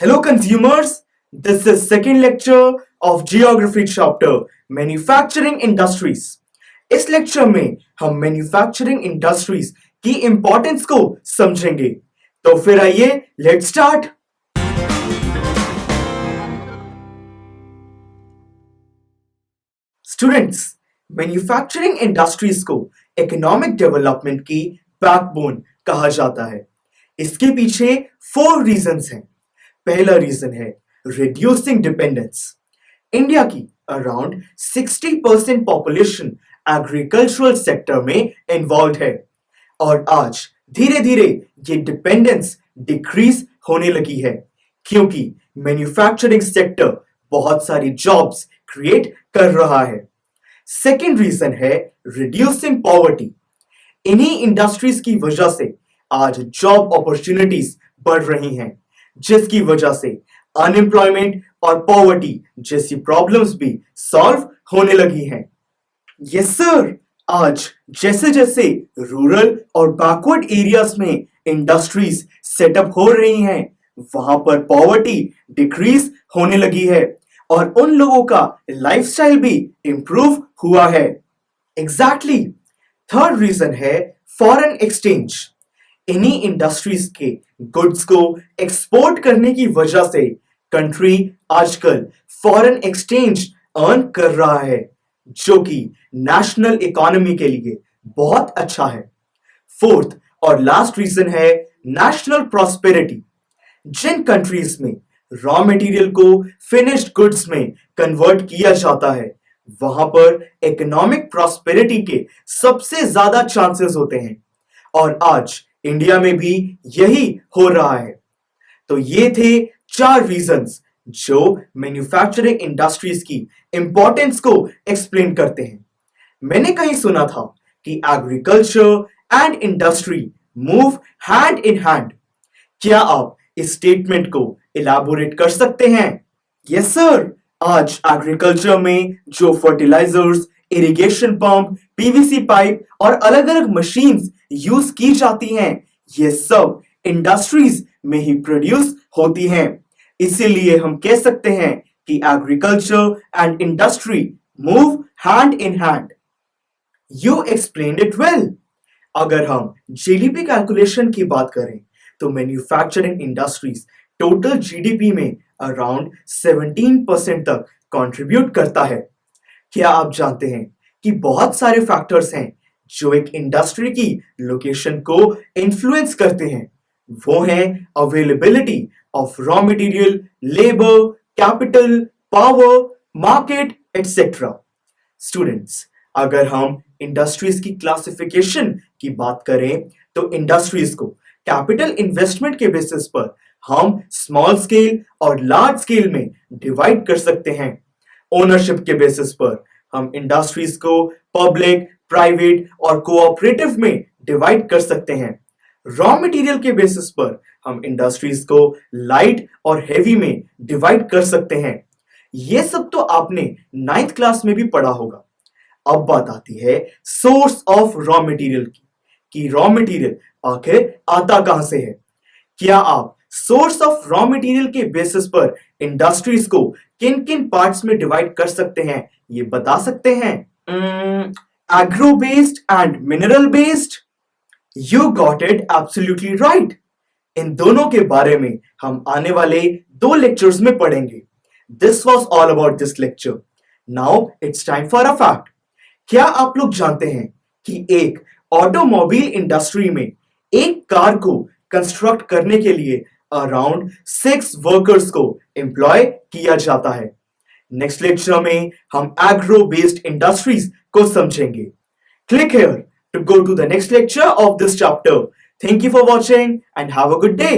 Hello consumers, this is second lecture of Geography chapter Manufacturing Industries. इस lecture में हम manufacturing industries की importance को समझेंगे। तो फिर आइए let's start. Students, manufacturing industries को इकोनॉमिक डेवलपमेंट की बैकबोन कहा जाता है। इसके पीछे 4 रीजंस हैं। पहला रीजन है रिड्यूसिंग डिपेंडेंस। इंडिया की अराउंड 60% पॉपुलेशन एग्रीकल्चरल सेक्टर में इन्वॉल्व है और आज धीरे धीरे ये डिपेंडेंस डिक्रीज होने लगी है क्योंकि मैन्युफैक्चरिंग सेक्टर बहुत सारी जॉब्स क्रिएट कर रहा है। सेकेंड रीजन है रिड्यूसिंग पॉवर्टी। इन्हीं इंडस्ट्रीज की वजह से आज जॉब अपॉर्चुनिटीज बढ़ रही हैं, जिसकी वजह से अनएम्प्लॉयमेंट और पॉवर्टी जैसी प्रॉब्लम्स भी सॉल्व होने लगी हैं। यस सर, आज जैसे जैसे रूरल और बैकवर्ड एरियाज में इंडस्ट्रीज सेटअप हो रही हैं, वहां पर पॉवर्टी डिक्रीज होने लगी है और उन लोगों का लाइफस्टाइल भी इंप्रूव हुआ है। एग्जैक्टली। थर्ड रीजन है फॉरेन एक्सचेंज। इन्हीं इंडस्ट्रीज के गुड्स को एक्सपोर्ट करने की वजह से कंट्री आजकल फॉरेन एक्सचेंज अर्न कर रहा है, जो कि नेशनल इकोनॉमी के लिए बहुत अच्छा है। फोर्थ और लास्ट रीजन है नेशनल प्रॉस्पेरिटी। जिन कंट्रीज में रॉ मटेरियल को फिनिश्ड गुड्स में कन्वर्ट किया जाता है, वहां पर इकोनॉमिक प्रॉस्पेरिटी के सबसे ज्यादा चांसेस होते हैं और आज इंडिया में भी यही हो रहा है। तो ये थे 4 रीजंस जो मैन्युफैक्चरिंग इंडस्ट्रीज की इंपॉर्टेंस को एक्सप्लेन करते हैं। मैंने कहीं सुना था कि agriculture and industry move hand in hand. क्या आप इस स्टेटमेंट को इलैबोरेट कर सकते हैं? यस सर, आज एग्रीकल्चर में जो fertilisers, irrigation pump, PVC pipe और अलग अलग मशीन्स यूज की जाती हैं, ये सब इंडस्ट्रीज में ही प्रोड्यूस होती हैं। इसीलिए हम कह सकते हैं कि agriculture and industry move hand in hand. You explained it well. अगर हम जीडीपी कैलकुलेशन की बात करें तो मैन्युफैक्चरिंग इंडस्ट्रीज टोटल जीडीपी में अराउंड 17% तक कंट्रीब्यूट करता है। क्या आप जानते हैं कि बहुत सारे फैक्टर्स हैं जो एक इंडस्ट्री की लोकेशन को इन्फ्लुएंस करते हैं। वो हैं availability of raw material, labour, capital, power, market etcetera. Students, अगर हम इंडस्ट्रीज की क्लासिफिकेशन की बात करें तो इंडस्ट्रीज को कैपिटल इन्वेस्टमेंट के बेसिस पर हम स्मॉल स्केल और लार्ज स्केल में डिवाइड कर सकते हैं। ओनरशिप के बेसिस पर हम इंडस्ट्रीज को पब्लिक, प्राइवेट और कोऑपरेटिव में डिवाइड कर सकते हैं। रॉ मटेरियल के बेसिस पर हम इंडस्ट्रीज को लाइट और हेवी में डिवाइड कर सकते हैं। ये सब तो आपने 9th क्लास में भी पढ़ा होगा। अब बात आती है सोर्स ऑफ रॉ मटेरियल की, कि रॉ मटेरियल आखिर आता कहां से है। क्या आप सोर्स ऑफ रॉ मटेरियल के बेसिस पर इंडस्ट्रीज को किन किन पार्ट्स में डिवाइड कर सकते हैं, ये बता सकते हैं? Agro based and mineral based. You got it absolutely right. इन दोनों के बारे में हम आने वाले 2 लेक्चर्स में पढ़ेंगे। This was all about this lecture. Now it's time for a fact. क्या आप लोग जानते हैं कि एक ऑटोमोबाइल इंडस्ट्री में एक कार को कंस्ट्रक्ट करने के लिए अराउंड 6 वर्कर्स को एम्प्लॉय किया जाता है। नेक्स्ट लेक्चर में हम एग्रो बेस्ड इंडस्ट्रीज को समझेंगे। Click here to go to the next lecture of this chapter. Thank you for watching and have a good day.